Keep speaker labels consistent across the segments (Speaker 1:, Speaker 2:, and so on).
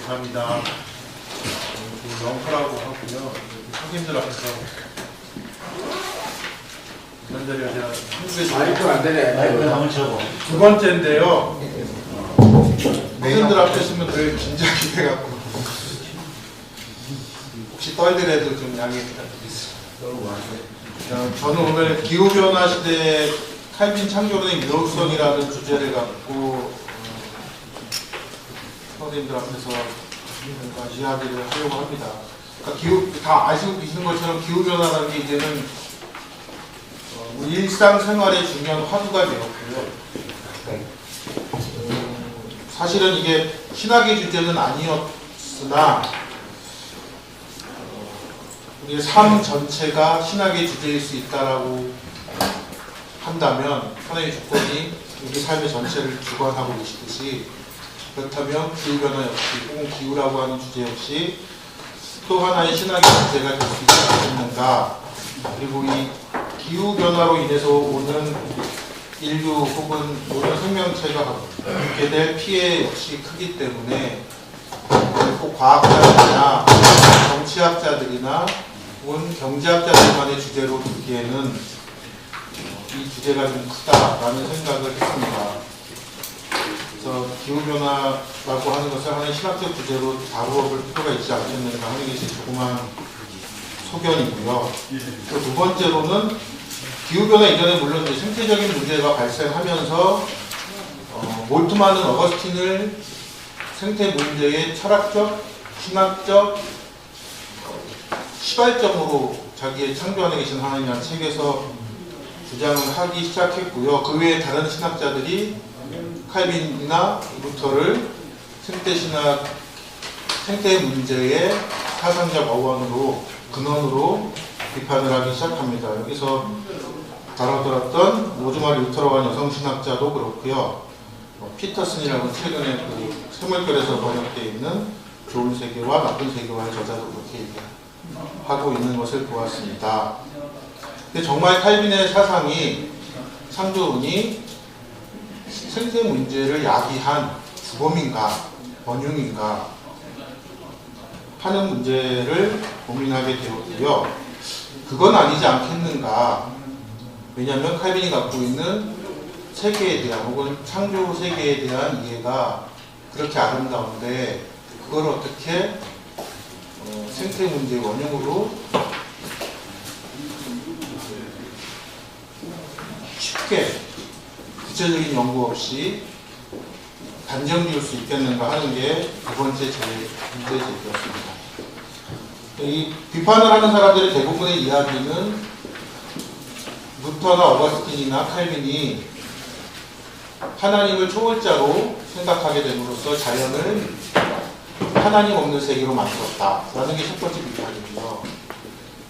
Speaker 1: 감사합니다. 영프라고 하고요. 선생님들 앞에서 이런저런 제가 한국에서
Speaker 2: 마이크 안 되네.
Speaker 3: 마이크 한번 쳐보.
Speaker 1: 두 번째인데요. 선생님들 앞에 있으면 늘 긴장이 돼갖고 혹시 떨더라도 좀 양해 부탁드리겠습니다. 저는 오늘 기후변화 시대의 칼빈 창조론의 유효성이라는 주제를 갖고 선생님들 앞에서 뭔가 이야기를 하려고 합니다. 그러니까 다 아시고 계시는 것처럼 기후변화라는 게 이제는 우리 일상생활의 중요한 화두가 되었고요. 사실은 이게 신학의 주제는 아니었으나 우리의 삶 전체가 신학의 주제일 수 있다라고 한다면 하나의 조건이 우리 삶의 전체를 주관하고 계시듯이 그렇다면 기후변화 역시 혹은 기후라고 하는 주제 역시 또 하나의 신학의 주제가 될 수 있지 않겠는가. 그리고 이 기후변화로 인해서 오는 인류 혹은 모든 생명체가 받게 될 피해 역시 크기 때문에 꼭 과학자들이나 정치학자들이나 혹은 경제학자들만의 주제로 두기에는 이 주제가 좀 크다라는 생각을 했습니다. 그래서 기후변화라고 하는 것을 하나의 신학적 주제로 다루어볼 필요가 있지 않겠는가 하는 게 제 조그만 소견이고요. 또 두 번째로는 기후변화 이전에 물론 이제 생태적인 문제가 발생하면서 몰트만은 어거스틴을 생태 문제의 철학적, 신학적 시발점으로 자기의 창조 안에 계신 하나님이라는 책에서 주장을 하기 시작했고요. 그 외에 다른 신학자들이 칼빈이나 루터를 생태신학, 생태 문제의 사상적 어원으로, 근원으로 비판을 하기 시작합니다. 여기서 다뤄들었던 로즈마리 루터라고 하는 여성신학자도 그렇고요. 피터슨이라고 최근에 그 세물결에서 번역되어 있는 좋은 세계와 나쁜 세계와의 저자도 그렇게 얘기하고 있는 것을 보았습니다. 근데 정말 칼빈의 사상이, 창조론이 생태 문제를 야기한 주범인가, 원흉인가 하는 문제를 고민하게 되었고요. 그건 아니지 않겠는가. 왜냐하면 칼빈이 갖고 있는 세계에 대한 혹은 창조 세계에 대한 이해가 그렇게 아름다운데 그걸 어떻게 생태 문제의 원흉으로 쉽게 구체적인 연구 없이 단정 지을 수 있겠는가 하는 게 두 번째 제 문제제기였습니다. 이 비판을 하는 사람들의 대부분의 이야기는 루터나 어거스틴이나 칼빈이 하나님을 초월자로 생각하게 됨으로써 자연을 하나님 없는 세계로 만들었다라는 게 첫 번째 비판이고요.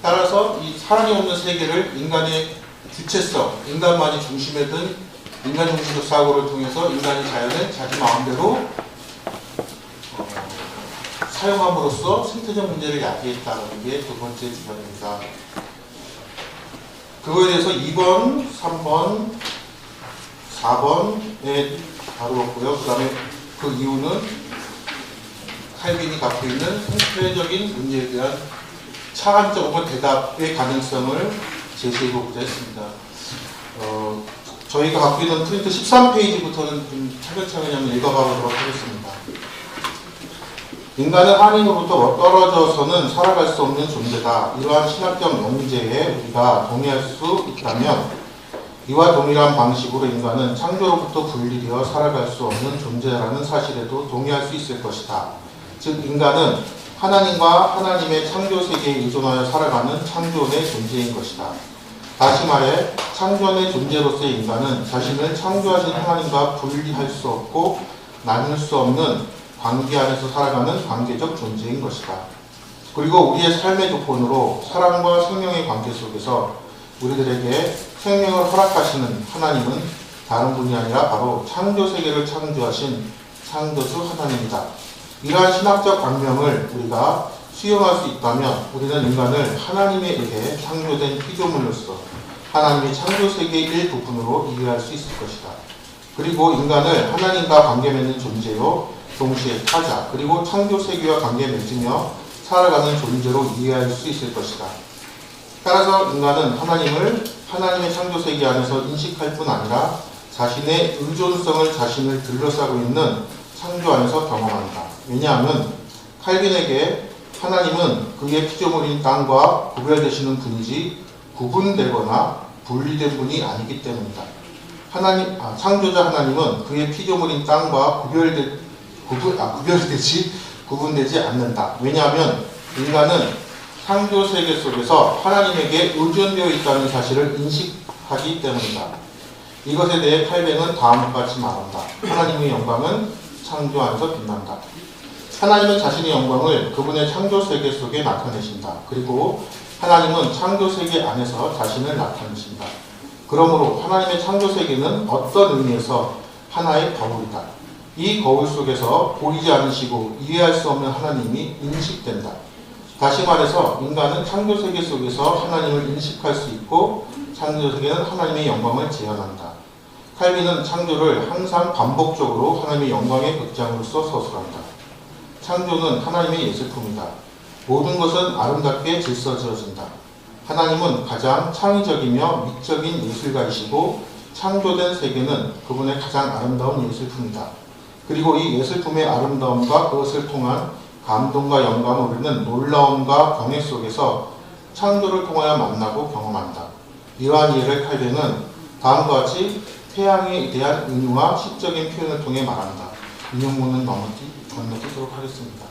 Speaker 1: 따라서 이 하나님 없는 세계를 인간의 주체성, 인간만이 중심에 든 인간 중심적 사고를 통해서 인간이 자연을 자기 마음대로 사용함으로써 생태적 문제를 야기했다는 게 두 번째 주장입니다. 그거에 대해서 2번, 3번, 4번에 다루었고요. 그 다음에 그 이유는 칼빈이 갖고 있는 생태적인 문제에 대한 차관적 혹은 대답의 가능성을 제시해보고자 했습니다. 저희가 갖고 있는 프린트 13페이지부터는 좀 차근차근히 한번 읽어가보도록 하겠습니다. 인간은 하나님으로부터 떨어져서는 살아갈 수 없는 존재다. 이러한 신학적 명제에 우리가 동의할 수 있다면 이와 동일한 방식으로 인간은 창조로부터 분리되어 살아갈 수 없는 존재라는 사실에도 동의할 수 있을 것이다. 즉 인간은 하나님과 하나님의 창조 세계에 의존하여 살아가는 창조의 존재인 것이다. 다시 말해 창조의 존재로서의 인간은 자신을 창조하신 하나님과 분리할 수 없고 나눌 수 없는 관계 안에서 살아가는 관계적 존재인 것이다. 그리고 우리의 삶의 조건으로 사랑과 생명의 관계 속에서 우리들에게 생명을 허락하시는 하나님은 다른 분이 아니라 바로 창조 세계를 창조하신 창조주 하나님이다. 이러한 신학적 관명을 우리가 수용할 수 있다면 우리는 인간을 하나님에 의해 창조된 피조물로서 하나님의 창조 세계의 일부분으로 이해할 수 있을 것이다. 그리고 인간을 하나님과 관계 맺는 존재요 동시에 타자 그리고 창조 세계와 관계 맺으며 살아가는 존재로 이해할 수 있을 것이다. 따라서 인간은 하나님을 하나님의 창조 세계 안에서 인식할 뿐 아니라 자신의 의존성을 자신을 둘러싸고 있는 창조 안에서 경험한다. 왜냐하면 칼빈에게 하나님은 그의 피조물인 땅과 구별되시는 분이지 구분되거나 분리된 분이 아니기 때문이다. 창조자 하나님은 그의 피조물인 땅과 구분되지 않는다. 왜냐하면 인간은 창조 세계 속에서 하나님에게 의존되어 있다는 사실을 인식하기 때문이다. 이것에 대해 칼뱅은 다음과 같이 말한다. 하나님의 영광은 창조 안에서 빛난다. 하나님은 자신의 영광을 그분의 창조 세계 속에 나타내신다. 그리고 하나님은 창조 세계 안에서 자신을 나타내신다. 그러므로 하나님의 창조 세계는 어떤 의미에서 하나의 거울이다. 이 거울 속에서 보이지 않으시고 이해할 수 없는 하나님이 인식된다. 다시 말해서 인간은 창조 세계 속에서 하나님을 인식할 수 있고 창조 세계는 하나님의 영광을 재현한다. 칼빈은 창조를 항상 반복적으로 하나님의 영광의 극장으로서 서술한다. 창조는 하나님의 예술품이다. 모든 것은 아름답게 질서지어진다. 하나님은 가장 창의적이며 미적인 예술가이시고 창조된 세계는 그분의 가장 아름다운 예술품이다. 그리고 이 예술품의 아름다움과 그것을 통한 감동과 영감을 우리는 놀라움과 경외 속에서 창조를 통하여 만나고 경험한다. 이러한 이해를 칼뱅은 다음과 같이 태양에 대한 은유와 시적인 표현을 통해 말한다. 인용문은 건너뛰도록 하겠습니다.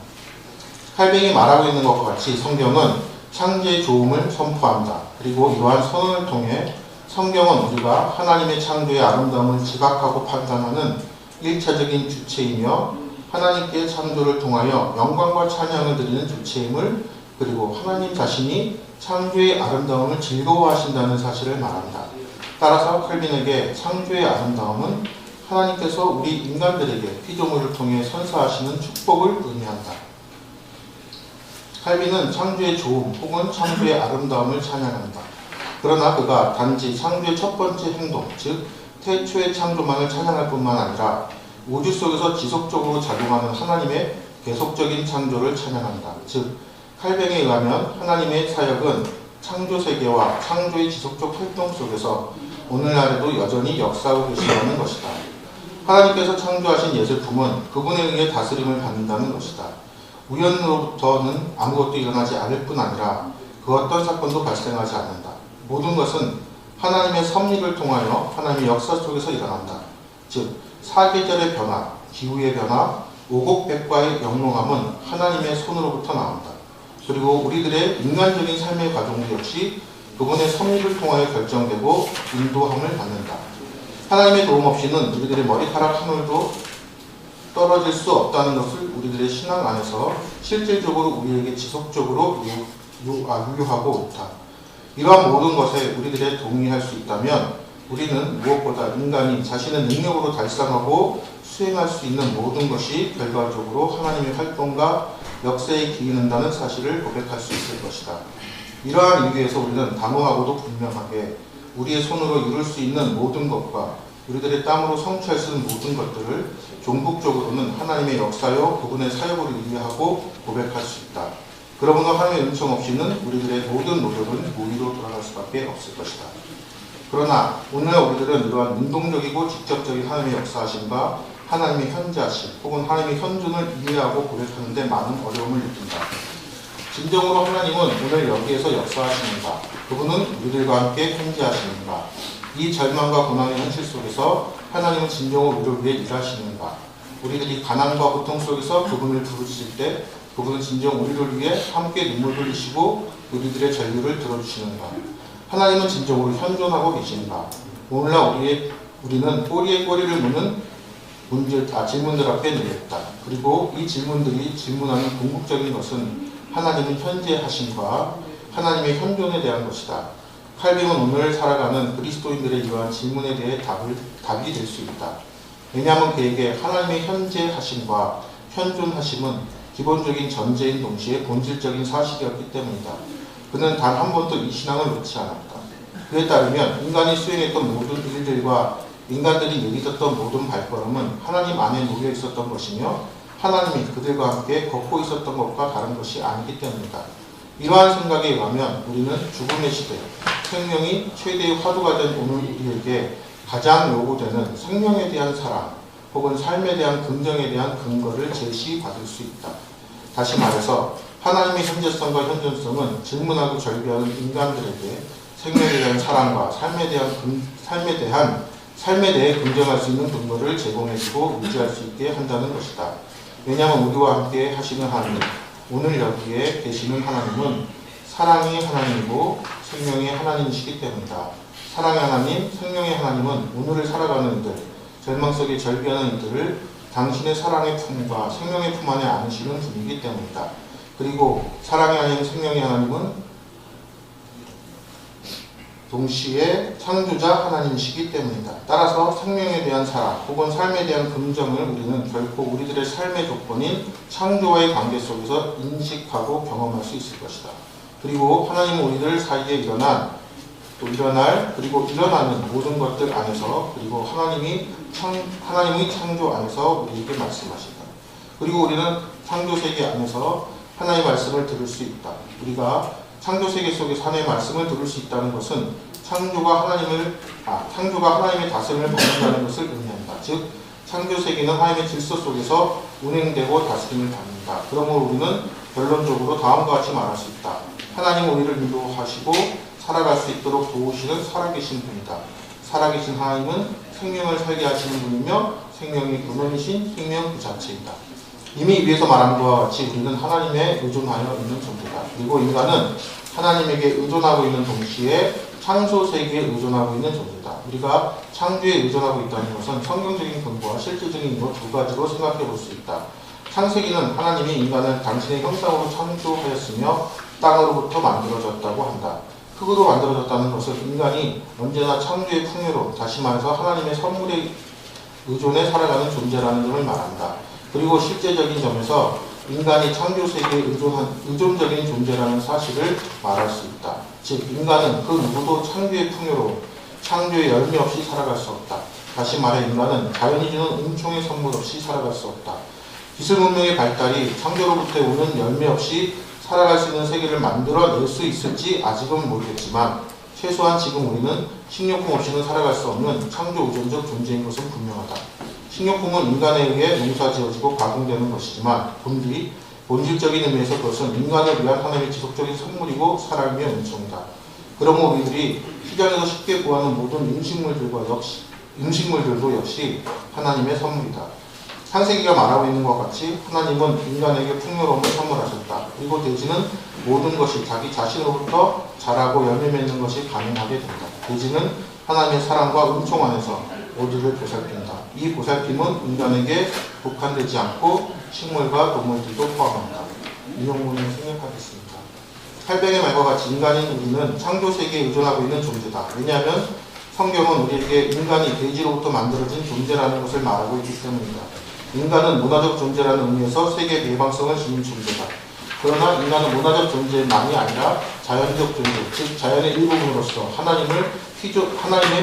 Speaker 1: 칼뱅이 말하고 있는 것과 같이 성경은 창조의 좋음을 선포한다. 그리고 이러한 선언을 통해 성경은 우리가 하나님의 창조의 아름다움을 지각하고 판단하는 1차적인 주체이며 하나님께 창조를 통하여 영광과 찬양을 드리는 주체임을, 그리고 하나님 자신이 창조의 아름다움을 즐거워하신다는 사실을 말한다. 따라서 칼빈에게 창조의 아름다움은 하나님께서 우리 인간들에게 피조물을 통해 선사하시는 축복을 의미한다. 칼빈은 창조의 좋음 혹은 창조의 아름다움을 찬양한다. 그러나 그가 단지 창조의 첫 번째 행동, 즉 태초의 창조만을 찬양할 뿐만 아니라 우주 속에서 지속적으로 작용하는 하나님의 계속적인 창조를 찬양한다. 즉 칼뱅에 의하면 하나님의 사역은 창조 세계와 창조의 지속적 활동 속에서 오늘날에도 여전히 역사하고 계시다는 것이다. 하나님께서 창조하신 예술품은 그분에 의해 다스림을 받는다는 것이다. 우연으로부터는 아무것도 일어나지 않을 뿐 아니라 그 어떤 사건도 발생하지 않는다. 모든 것은 하나님의 섭리를 통하여 하나님의 역사 속에서 일어난다. 즉 사계절의 변화, 기후의 변화, 오곡백과의 영롱함은 하나님의 손으로부터 나온다. 그리고 우리들의 인간적인 삶의 과정도 역시 그분의 섭리를 통하여 결정되고 인도함을 받는다. 하나님의 도움 없이는 우리들의 머리카락 한 올도 떨어질 수 없다는 것을 우리들의 신앙 안에서 실질적으로 우리에게 지속적으로 유효하고 있다. 이러한 모든 것에 우리들의 동의할 수 있다면 우리는 무엇보다 인간이 자신의 능력으로 달성하고 수행할 수 있는 모든 것이 결과적으로 하나님의 활동과 역사에 기인한다는 사실을 고백할 수 있을 것이다. 이러한 이유에서 우리는 단호하고도 분명하게 우리의 손으로 이룰 수 있는 모든 것과 우리들의 땀으로 성취할 수 있는 모든 것들을 종국적으로는 하나님의 역사요 그분의 사역으로 이해하고 고백할 수 있다. 그러므로 하나님의 은총 없이는 우리들의 모든 노력은 무의로 돌아갈 수밖에 없을 것이다. 그러나 오늘 우리들은 이러한 능동적이고 직접적인 하나님의 역사하심과 하나님의 현재하심 혹은 하나님의 현존을 이해하고 고백하는 데 많은 어려움을 느낀다. 진정으로 하나님은 오늘 여기에서 역사하시는가? 그분은 우리들과 함께 현재하시는가? 이 절망과 고난의 현실 속에서 하나님은 진정으로 우리를 위해 일하시는가? 우리들이 가난과 고통 속에서 그분을 부르실 때 그분은 진정 우리를 위해 함께 눈물 흘리시고 우리들의 전류를 들어주시는가? 하나님은 진정으로 현존하고 계신가? 오늘날 우리는 꼬리에 꼬리를 무는 질문들 앞에 놓였다. 그리고 이 질문들이 질문하는 궁극적인 것은 하나님은 현재하심과 하나님의 현존에 대한 것이다. 칼뱅은 오늘 살아가는 그리스도인들의 이러한 질문에 대해 답이 될 수 있다. 왜냐하면 그에게 하나님의 현재하심과 현존하심은 기본적인 전제인 동시에 본질적인 사실이었기 때문이다. 그는 단 한 번도 이 신앙을 놓지 않았다. 그에 따르면 인간이 수행했던 모든 일들과 인간들이 내딛었던 모든 발걸음은 하나님 안에 놓여 있었던 것이며 하나님이 그들과 함께 걷고 있었던 것과 다른 것이 아니기 때문이다. 이러한 생각에 의하면 우리는 죽음의 시대, 생명이 최대의 화두가 된 오늘 우리에게 가장 요구되는 생명에 대한 사랑 혹은 삶에 대한 긍정에 대한 근거를 제시받을 수 있다. 다시 말해서 하나님의 현재성과 현존성은 질문하고 절비하는 인간들에게 생명에 대한 사랑과 삶에 대해 긍정할 수 있는 근거를 제공해주고 유지할 수 있게 한다는 것이다. 왜냐하면 우리와 함께 하시는 하나님, 오늘 여기에 계시는 하나님은 사랑의 하나님이고 생명의 하나님이시기 때문이다. 사랑의 하나님, 생명의 하나님은 오늘을 살아가는 이들, 절망 속에 절비하는 이들을 당신의 사랑의 품과 생명의 품 안에 안으시는 분이기 때문이다. 그리고 사랑의 하나님, 생명의 하나님은 동시에 창조자 하나님이시기 때문이다. 따라서 생명에 대한 사랑 혹은 삶에 대한 긍정을 우리는 결코 우리들의 삶의 조건인 창조와의 관계 속에서 인식하고 경험할 수 있을 것이다. 그리고 하나님은 우리들 사이에 일어날 그리고 일어나는 모든 것들 안에서 그리고 하나님의 창조 안에서 우리에게 말씀하신다. 그리고 우리는 창조 세계 안에서 하나님의 말씀을 들을 수 있다. 우리가 창조 세계 속에서 하나님의 말씀을 들을 수 있다는 것은 창조가 하나님의 다스림을 받는다는 것을 의미한다. 즉, 창조 세계는 하나님의 질서 속에서 운행되고 다스림을 받는다. 그러므로 우리는 결론적으로 다음과 같이 말할 수 있다. 하나님은 우리를 인도하시고 살아갈 수 있도록 도우시는 살아계신 분이다. 살아계신 하나님은 생명을 살게 하시는 분이며 생명의 근원이신 생명 그 자체이다. 이미 위에서 말한 것과 같이 우리는 하나님에 의존하여 있는 존재다. 그리고 인간은 하나님에게 의존하고 있는 동시에 창조 세계에 의존하고 있는 존재다. 우리가 창조에 의존하고 있다는 것은 성경적인 근거와 실질적인 이유 두 가지로 생각해 볼 수 있다. 창세기는 하나님이 인간을 당신의 형상으로 창조하였으며 땅으로부터 만들어졌다고 한다. 흙으로 만들어졌다는 것은 인간이 언제나 창조의 풍요로, 다시 말해서 하나님의 선물에 의존해 살아가는 존재라는 점을 말한다. 그리고 실제적인 점에서 인간이 창조 세계에 의존적인 존재라는 사실을 말할 수 있다. 즉, 인간은 그 누구도 창조의 풍요로, 창조의 열매 없이 살아갈 수 없다. 다시 말해 인간은 자연이 주는 은총의 선물 없이 살아갈 수 없다. 기술 문명의 발달이 창조로부터 오는 열매 없이 살아갈 수 있는 세계를 만들어낼 수 있을지 아직은 모르겠지만 최소한 지금 우리는 식료품 없이는 살아갈 수 없는 창조 의존적 존재인 것은 분명하다. 식료품은 인간에 의해 농사지어지고 가공되는 것이지만 본질적인 의미에서 그것은 인간을 위한 하나님의 지속적인 선물이고 사랑이며 은총이다. 그러므로 우리들이 시장에서 쉽게 구하는 모든 음식물들도 역시 하나님의 선물이다. 창세기가 말하고 있는 것 같이 하나님은 인간에게 풍요로움을 선물하셨다. 그리고 돼지는 모든 것이 자기 자신으로부터 자라고 열매 맺는 것이 가능하게 된다. 돼지는 하나님의 사랑과 은총 안에서 모두를 보살핀다. 이 보살핌은 인간에게 국한되지 않고 식물과 동물들도 포함한다. 인용문을 생략하겠습니다. 팔백의 말과 같이 인간인 우리는 창조 세계에 의존하고 있는 존재다. 왜냐하면 성경은 우리에게 인간이 돼지로부터 만들어진 존재라는 것을 말하고 있기 때문이다. 인간은 문화적 존재라는 의미에서 세계 대방성을 지닌 존재다. 그러나 인간은 문화적 존재만이 아니라 자연적 존재, 즉 자연의 일부분으로서 하나님의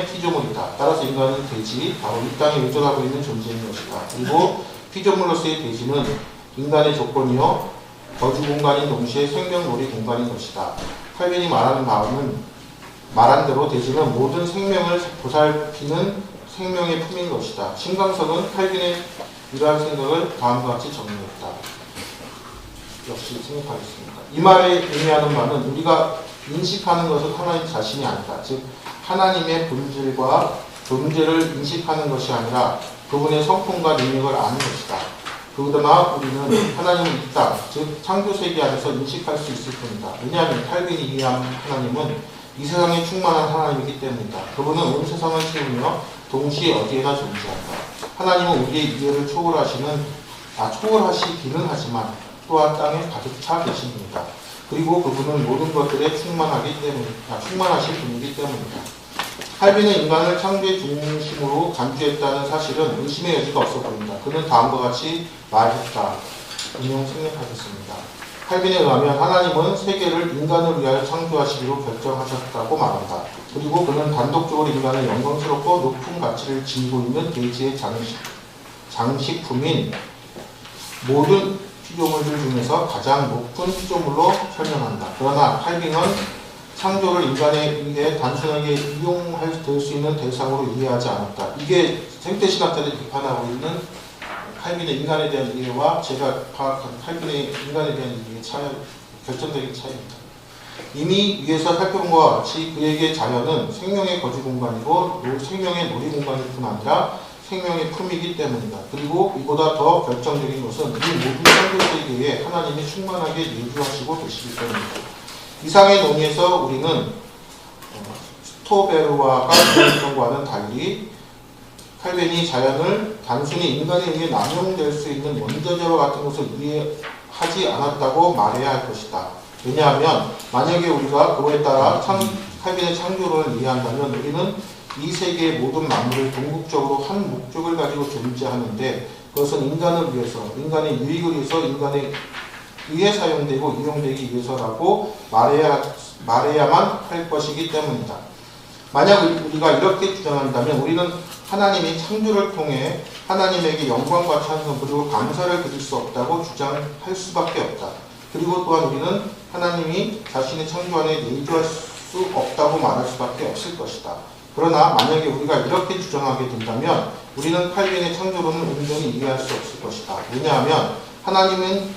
Speaker 1: 피조물이다. 따라서 인간은 돼지, 바로 이 땅에 의존하고 있는 존재인 것이다. 그리고 피조물로서의 돼지는 인간의 조건이요 거주 공간인 동시에 생명놀이 공간인 것이다. 칼빈이 말한 대로 돼지는 모든 생명을 보살피는 생명의 품인 것이다. 신강석은 칼빈의 이러한 생각을 다음과 같이 정리했다. 역시 생각하겠습니다. 이 말에 의미하는 바는 우리가 인식하는 것은 하나님 자신이 아니다. 즉 하나님의 본질과 존재를 인식하는 것이 아니라 그분의 성품과 능력을 아는 것이다. 그러나 우리는 하나님을 이 땅, 즉 창조세계 안에서 인식할 수 있을 뿐이다. 왜냐하면 칼빈이 이해한 하나님은 이 세상에 충만한 하나님이기 때문이다. 그분은 온 세상을 채우며 동시에 어디에나 존재한다. 하나님은 우리의 이해를 초월하시기는 하지만 또한 땅에 가득 차 계신 분이다. 그리고 그분은 모든 것들에 충만하신 분이기 때문이다. 칼빈은 인간을 창조의 중심으로 간주했다는 사실은 의심의 여지가 없어 보인다. 그는 다음과 같이 말했다. 인용 생략하겠습니다. 칼빈에 의하면 하나님은 세계를 인간을 위하여 창조하시기로 결정하셨다고 말한다. 그리고 그는 단독적으로 인간의 영광스럽고 높은 가치를 지니고 있는 돼지의 장식품인 모든 피조물들 중에서 가장 높은 피조물로 설명한다. 그러나 칼빈은 창조를 인간에 의해 단순하게 이용할 수 있는 대상으로 이해하지 않았다. 이게 생태신학자들이 비판하고 있는 칼빈의 인간에 대한 이해와 제가 파악한 칼빈의 인간에 대한 이해의 차이, 결정적인 차이입니다. 이미 위에서 살펴본 것과 같이 그에게 자연은 생명의 거주 공간이고 생명의 놀이 공간일 뿐 아니라 생명의 품이기 때문이다. 그리고 이보다 더 결정적인 것은 이 모든 창조 세계에 하나님이 충만하게 내주하시고 계시기 때문이다. 이상의 논의에서 우리는 스토베르와가 주장했던 것과는 달리 칼빈이 자연을 단순히 인간에 의해 남용될 수 있는 원자재와 같은 것을 이해하지 않았다고 말해야 할 것이다. 왜냐하면 만약에 우리가 그거에 따라 칼빈의 창조론을 이해한다면 우리는 이 세계의 모든 만물을 궁극적으로 한 목적을 가지고 존재하는데 그것은 인간을 위해서, 인간의 유익을 위해서, 인간에 의해 사용되고 이용되기 위해서라고 말해야만 할 것이기 때문이다. 만약 우리가 이렇게 주장한다면 우리는 하나님이 창조를 통해 하나님에게 영광과 찬송 그리고 감사를 드릴 수 없다고 주장할 수밖에 없다. 그리고 또한 우리는 하나님이 자신의 창조 안에 내주할 수 없다고 말할 수밖에 없을 것이다. 그러나 만약에 우리가 이렇게 주장하게 된다면 우리는 칼빈의 창조론을 온전히 이해할 수 없을 것이다. 왜냐하면 하나님의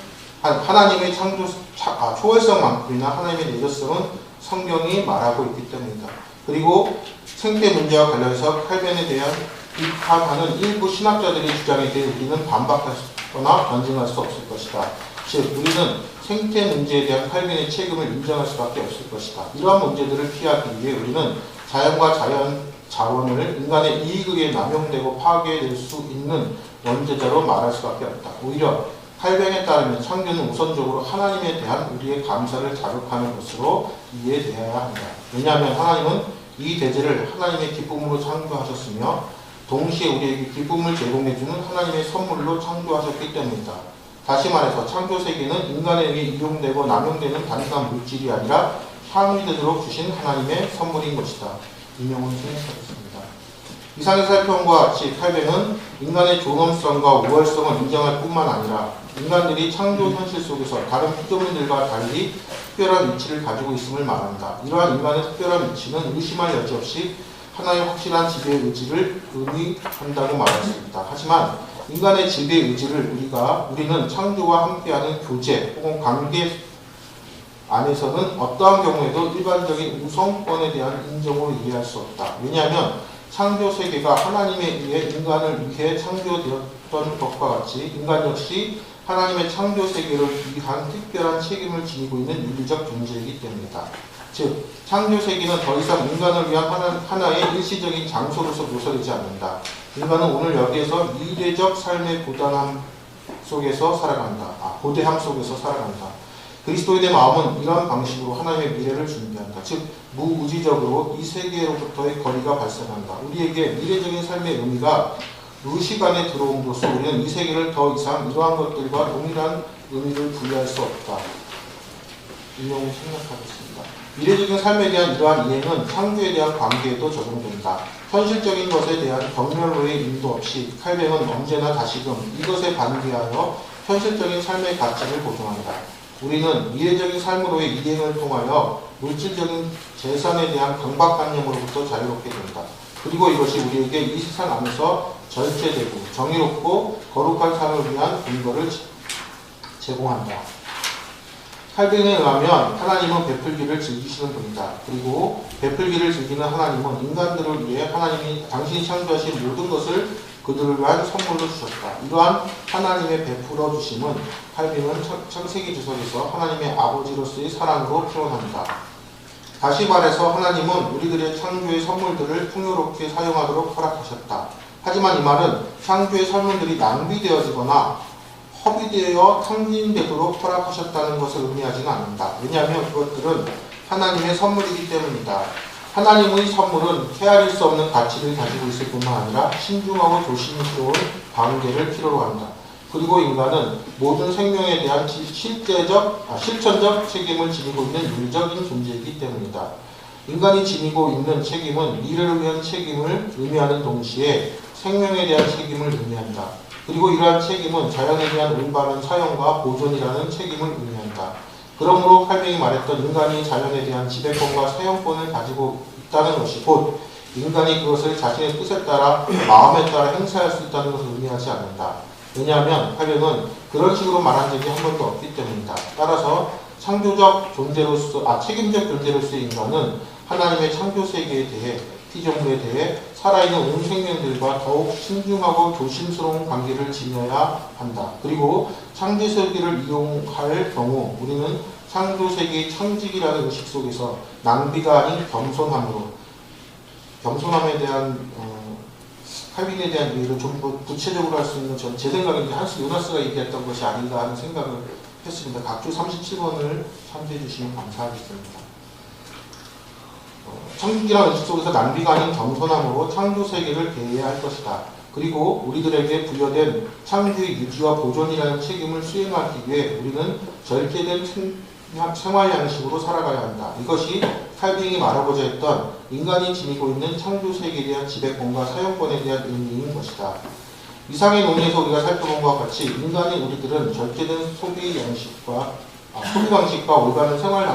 Speaker 1: 초월성만큼이나 하나님의 내재성은 성경이 말하고 있기 때문이다. 그리고 생태 문제와 관련해서 칼빈에 대한 비판하는 일부 신학자들의 주장에 대해 우리는 반박하거나 변증할 수 없을 것이다. 즉 우리는 생태 문제에 대한 칼빈의 책임을 인정할 수밖에 없을 것이다. 이러한 문제들을 피하기 위해 우리는 자연과 자원을 인간의 이익을 위해 남용되고 파괴될 수 있는 원죄자로 말할 수밖에 없다. 오히려 칼빈에 따르면 창조는 우선적으로 하나님에 대한 우리의 감사를 자극하는 것으로 이해되어야 한다. 왜냐하면 하나님은 이 대지를 하나님의 기쁨으로 창조하셨으며 동시에 우리에게 기쁨을 제공해주는 하나님의 선물로 창조하셨기 때문이다. 다시 말해서 창조세계는 인간에 의해 이용되고 남용되는 단순한 물질이 아니라 향이 되도록 주신 하나님의 선물인 것이다. 인용을 생략하겠습니다. 이상에 살펴본 것과 같이 칼빈은 인간의 존엄성과 우월성을 인정할 뿐만 아니라 인간들이 창조 현실 속에서 다른 피조물들과 달리 특별한 위치를 가지고 있음을 말한다. 이러한 인간의 특별한 위치는 의심할 여지 없이 하나의 확실한 지배의 의지를 의미한다고 말할 수 있다. 하지만 인간의 지배의 의지를 우리는 창조와 함께하는 교제 혹은 관계 안에서는 어떠한 경우에도 일반적인 우선권에 대한 인정으로 이해할 수 없다. 왜냐하면 창조 세계가 하나님에 의해 인간을 위해 창조되었던 것과 같이 인간 역시 하나님의 창조 세계를 위한 특별한 책임을 지니고 있는 윤리적 존재이기 때문이다. 즉, 창조 세계는 더 이상 인간을 위한 하나의 일시적인 장소로서 묘사되지 않는다. 인간은 오늘 여기에서 미래적 삶의 고대함 속에서 살아간다. 그리스도인의 마음은 이러한 방식으로 하나님의 미래를 준비한다. 즉, 무의지적으로 이 세계로부터의 거리가 발생한다. 우리에게 미래적인 삶의 의미가 의식 안에 들어옴으로써 우리는 이 세계를 더 이상 이러한 것들과 동일한 의미를 부여할 수 없다. 인용을 생략하겠습니다. 미래적인 삶에 대한 이러한 이해는 창조에 대한 관계에도 적용된다. 현실적인 것에 대한 경멸로의 인도 없이 칼빈은 언제나 다시금 이것에 반대하여 현실적인 삶의 가치를 보존한다. 우리는 미래적인 삶으로의 이행을 통하여 물질적인 재산에 대한 강박관념으로부터 자유롭게 된다. 그리고 이것이 우리에게 이 세상 안에서 절제되고 정의롭고 거룩한 삶을 위한 근거를 제공한다. 칼빈에 의하면 하나님은 베풀기를 즐기시는 분이다. 그리고 베풀기를 즐기는 하나님은 인간들을 위해 하나님이 당신이 창조하신 모든 것을 그들을 위한 선물로 주셨다. 이러한 하나님의 베풀어 주심은 칼빈은 창세기 주석에서 하나님의 아버지로서의 사랑으로 표현합니다. 다시 말해서 하나님은 우리들의 창조의 선물들을 풍요롭게 사용하도록 허락하셨다. 하지만 이 말은 창조의 선물들이 낭비되어지거나 허비되어 탕진되도록 허락하셨다는 것을 의미하지는 않는다. 왜냐하면 그것들은 하나님의 선물이기 때문이다. 하나님의 선물은 헤아릴 수 없는 가치를 가지고 있을 뿐만 아니라 신중하고 조심스러운 관계를 필요로 한다. 그리고 인간은 모든 생명에 대한 실천적 책임을 지니고 있는 윤리적인 존재이기 때문이다. 인간이 지니고 있는 책임은 미래를 위한 책임을 의미하는 동시에 생명에 대한 책임을 의미한다. 그리고 이러한 책임은 자연에 대한 올바른 사용과 보존이라는 책임을 의미한다. 그러므로 칼뱅이 말했던 인간이 자연에 대한 지배권과 사용권을 가지고 있다는 것이 곧 인간이 그것을 자신의 뜻에 따라 마음에 따라 행사할 수 있다는 것을 의미하지 않는다. 왜냐하면 칼뱅은 그런 식으로 말한 적이 한 번도 없기 때문이다. 따라서 창조적 존재로서 책임적 존재로서의 인간은 하나님의 창조 세계에 대해 피조물에 대해 살아있는 온 생명들과 더욱 신중하고 조심스러운 관계를 지녀야 한다. 그리고 창조 세계를 이용할 경우 우리는 창조 세계의 창직이라는 의식 속에서 낭비가 아닌 겸손함에 대한 칼빈에 대한 이해를 좀 더 구체적으로 할 수 있는 제 생각에 한스 요나스가 얘기했던 것이 아닌가 하는 생각을 했습니다. 각주 37번을 참조해 주시면 감사하겠습니다. 창조기라는 의식 속에서 낭비가 아닌 겸손함으로 창조 세계를 대해야 할 것이다. 그리고 우리들에게 부여된 창조의 유지와 보존이라는 책임을 수행하기 위해 우리는 절제된 생활 양식으로 살아가야 한다. 이것이 칼빈이 말하고자 했던 인간이 지니고 있는 창조 세계에 대한 지배권과 사용권에 대한 의미인 것이다. 이상의 논의에서 우리가 살펴본 것과 같이 인간인 우리들은 절제된 소비 방식과 올바른 생활